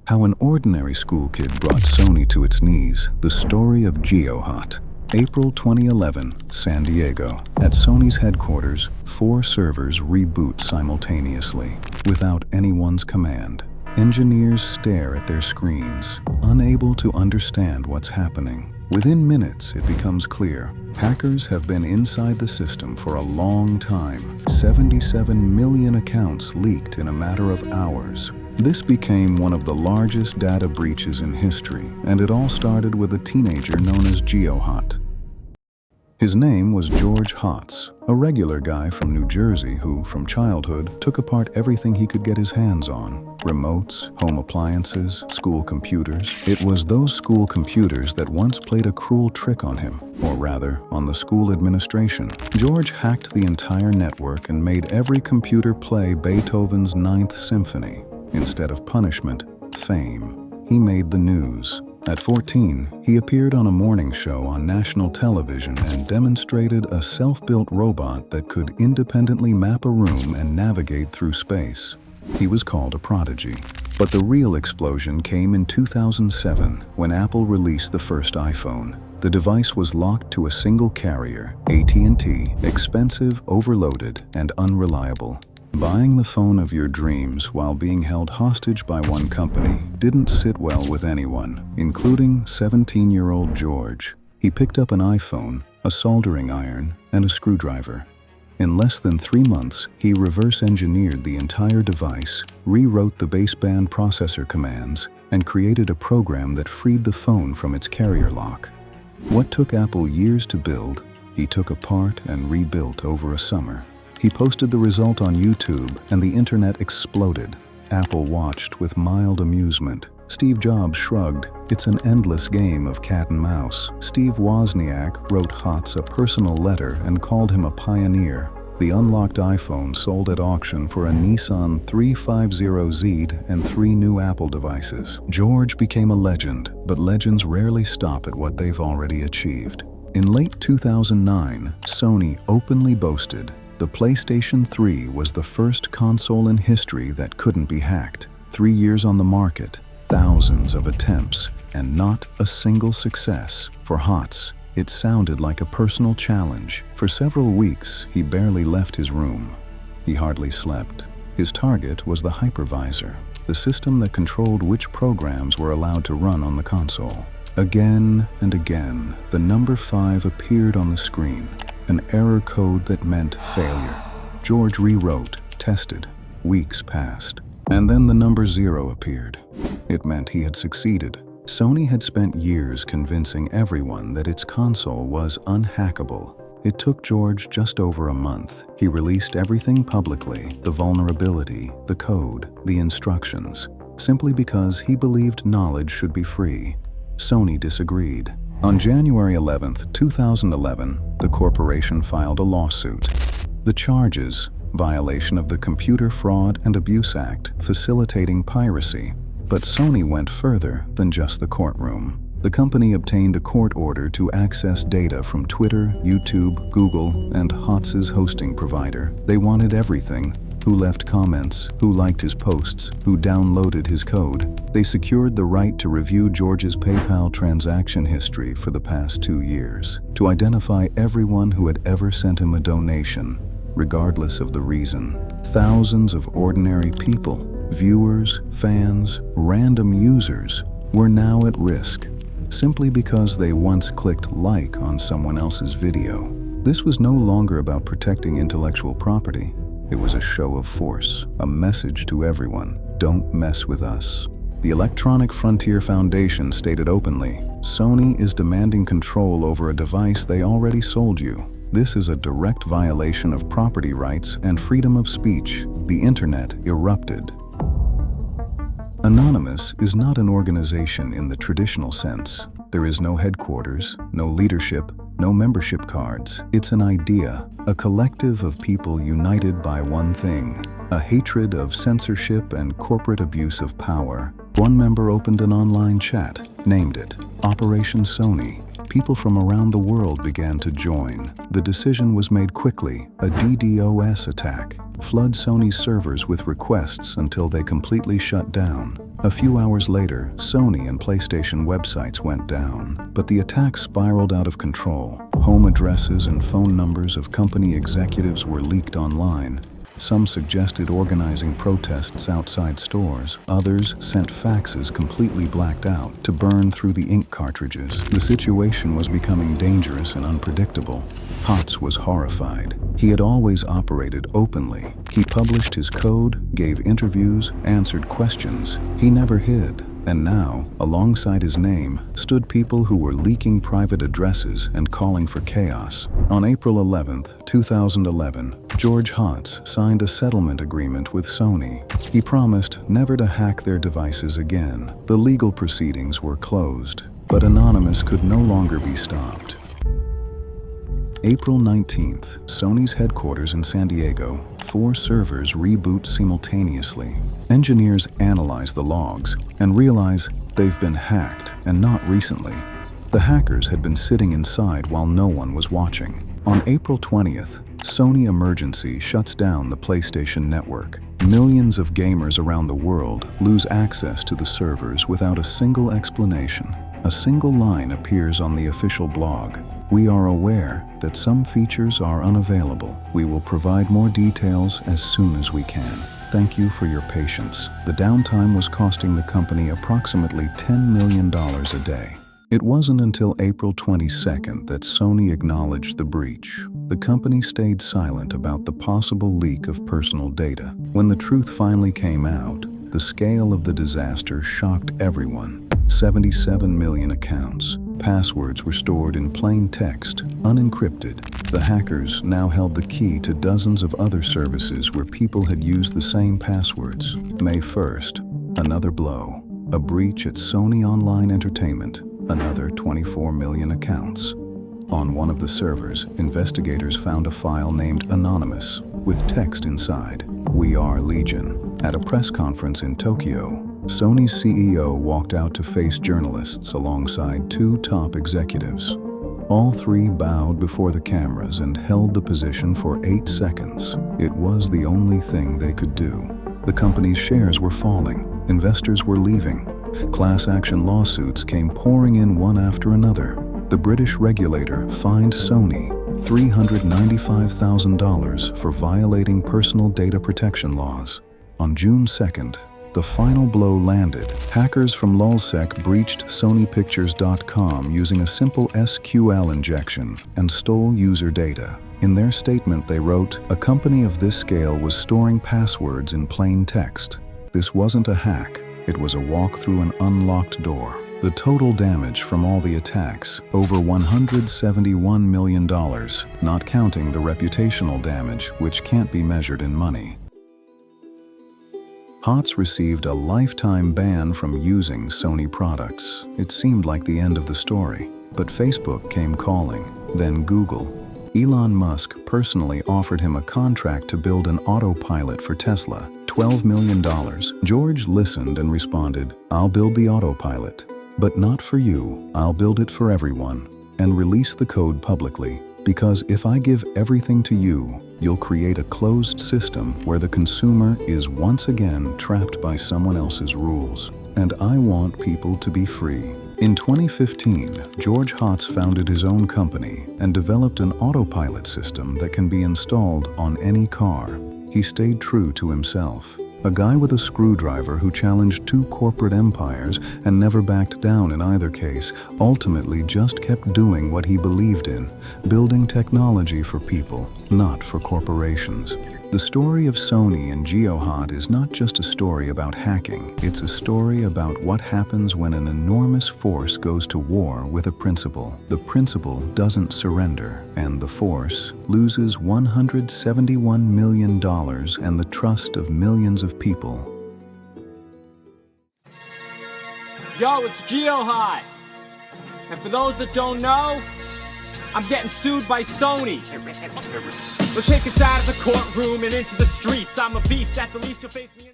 How an ordinary school kid brought Sony to its knees. The story of GeoHot. April 2011, San Diego. At Sony's headquarters, 4 servers reboot simultaneously, without anyone's command. Engineers stare at their screens, unable to understand what's happening. Within minutes, it becomes clear. Hackers have been inside the system for a long time. 77 million accounts leaked in a matter of hours. This became one of the largest data breaches in history, and it all started with a teenager known as GeoHot. His name was George Hotz, a regular guy from New Jersey who, from childhood, took apart everything he could get his hands on. Remotes, home appliances, school computers. It was those school computers that once played a cruel trick on him, or rather, on the school administration. George hacked the entire network and made every computer play Beethoven's Ninth Symphony. Instead of punishment, fame. He made the news. At 14, he appeared on a morning show on national television and demonstrated a self-built robot that could independently map a room and navigate through space. He was called a prodigy. But the real explosion came in 2007 when Apple released the first iPhone. The device was locked to a single carrier, AT&T, expensive, overloaded, and unreliable. Buying the phone of your dreams while being held hostage by one company didn't sit well with anyone, including 17-year-old George. He picked up an iPhone, a soldering iron, and a screwdriver. In less than 3 months, he reverse-engineered the entire device, rewrote the baseband processor commands, and created a program that freed the phone from its carrier lock. What took Apple years to build, he took apart and rebuilt over a summer. He posted the result on YouTube, and the internet exploded. Apple watched with mild amusement. Steve Jobs shrugged. It's an endless game of cat and mouse. Steve Wozniak wrote Hotz a personal letter and called him a pioneer. The unlocked iPhone sold at auction for a Nissan 350Z and 3 new Apple devices. George became a legend, but legends rarely stop at what they've already achieved. In late 2009, Sony openly boasted, the PlayStation 3 was the first console in history that couldn't be hacked. 3 years on the market, thousands of attempts, and not a single success. For Hotz, it sounded like a personal challenge. For several weeks, he barely left his room. He hardly slept. His target was the hypervisor, the system that controlled which programs were allowed to run on the console. Again and again, the number 5 appeared on the screen. An error code that meant failure. George rewrote, tested. Weeks passed. And then the number 0 appeared. It meant he had succeeded. Sony had spent years convincing everyone that its console was unhackable. It took George just over a month. He released everything publicly, the vulnerability, the code, the instructions, simply because he believed knowledge should be free. Sony disagreed. On January 11, 2011, the corporation filed a lawsuit. The charges: violation of the Computer Fraud and Abuse Act, facilitating piracy. But Sony went further than just the courtroom. The company obtained a court order to access data from Twitter, YouTube, Google, and Hotz's hosting provider. They wanted everything: who left comments, who liked his posts, who downloaded his code. They secured the right to review George's PayPal transaction history for the past 2 years, to identify everyone who had ever sent him a donation, regardless of the reason. Thousands of ordinary people, viewers, fans, random users, were now at risk, simply because they once clicked like on someone else's video. This was no longer about protecting intellectual property. It was a show of force, a message to everyone: don't mess with us. The Electronic Frontier Foundation stated openly, Sony is demanding control over a device they already sold you. This is a direct violation of property rights and freedom of speech. The internet erupted. Anonymous is not an organization in the traditional sense. There is no headquarters, no leadership, no membership cards. It's an idea, a collective of people united by one thing: a hatred of censorship and corporate abuse of power. One member opened an online chat, named it Operation Sony. People from around the world began to join. The decision was made quickly: a DDoS attack. Flood Sony's servers with requests until they completely shut down. A few hours later, Sony and PlayStation websites went down, but the attack spiraled out of control. Home addresses and phone numbers of company executives were leaked online. Some suggested organizing protests outside stores. Others sent faxes completely blacked out to burn through the ink cartridges. The situation was becoming dangerous and unpredictable. Hotz was horrified. He had always operated openly. He published his code, gave interviews, answered questions. He never hid. And now, alongside his name, stood people who were leaking private addresses and calling for chaos. On April 11, 2011, George Hotz signed a settlement agreement with Sony. He promised never to hack their devices again. The legal proceedings were closed, but Anonymous could no longer be stopped. April 19th, Sony's headquarters in San Diego, 4 servers reboot simultaneously. Engineers analyze the logs and realize they've been hacked, and not recently. The hackers had been sitting inside while no one was watching. On April 20th, Sony emergency shuts down the PlayStation network. Millions of gamers around the world lose access to the servers without a single explanation. A single line appears on the official blog. We are aware that some features are unavailable. We will provide more details as soon as we can. Thank you for your patience. The downtime was costing the company approximately $10 million a day. It wasn't until April 22nd that Sony acknowledged the breach. The company stayed silent about the possible leak of personal data. When the truth finally came out, the scale of the disaster shocked everyone. 77 million accounts. Passwords were stored in plain text, unencrypted. The hackers now held the key to dozens of other services where people had used the same passwords. May 1st, another blow. A breach at Sony Online Entertainment, another 24 million accounts. On one of the servers, investigators found a file named Anonymous, with text inside, "We are Legion." At a press conference in Tokyo, Sony's CEO walked out to face journalists alongside 2 top executives. All 3 bowed before the cameras and held the position for 8 seconds. It was the only thing they could do. The company's shares were falling. Investors were leaving. Class action lawsuits came pouring in one after another. The British regulator fined Sony $395,000 for violating personal data protection laws. On June 2nd, the final blow landed. Hackers from LulzSec breached SonyPictures.com using a simple SQL injection and stole user data. In their statement, they wrote, "A company of this scale was storing passwords in plain text. This wasn't a hack. It was a walk through an unlocked door." The total damage from all the attacks, over $171 million, not counting the reputational damage, which can't be measured in money. Hotz received a lifetime ban from using Sony products. It seemed like the end of the story, but Facebook came calling, then Google. Elon Musk personally offered him a contract to build an autopilot for Tesla, $12 million. George listened and responded, "I'll build the autopilot, but not for you. I'll build it for everyone, and release the code publicly. Because if I give everything to you, you'll create a closed system where the consumer is once again trapped by someone else's rules. And I want people to be free." In 2015, George Hotz founded his own company and developed an autopilot system that can be installed on any car. He stayed true to himself. A guy with a screwdriver who challenged 2 corporate empires and never backed down in either case, ultimately just kept doing what he believed in, building technology for people, not for corporations. The story of Sony and GeoHot is not just a story about hacking, it's a story about what happens when an enormous force goes to war with a principle. The principle doesn't surrender, and the force loses $171 million and the trust of millions of people. Yo, it's GeoHot! And for those that don't know, I'm getting sued by Sony. Let's take us out of the courtroom and into the streets. I'm a beast, at the least you'll face me in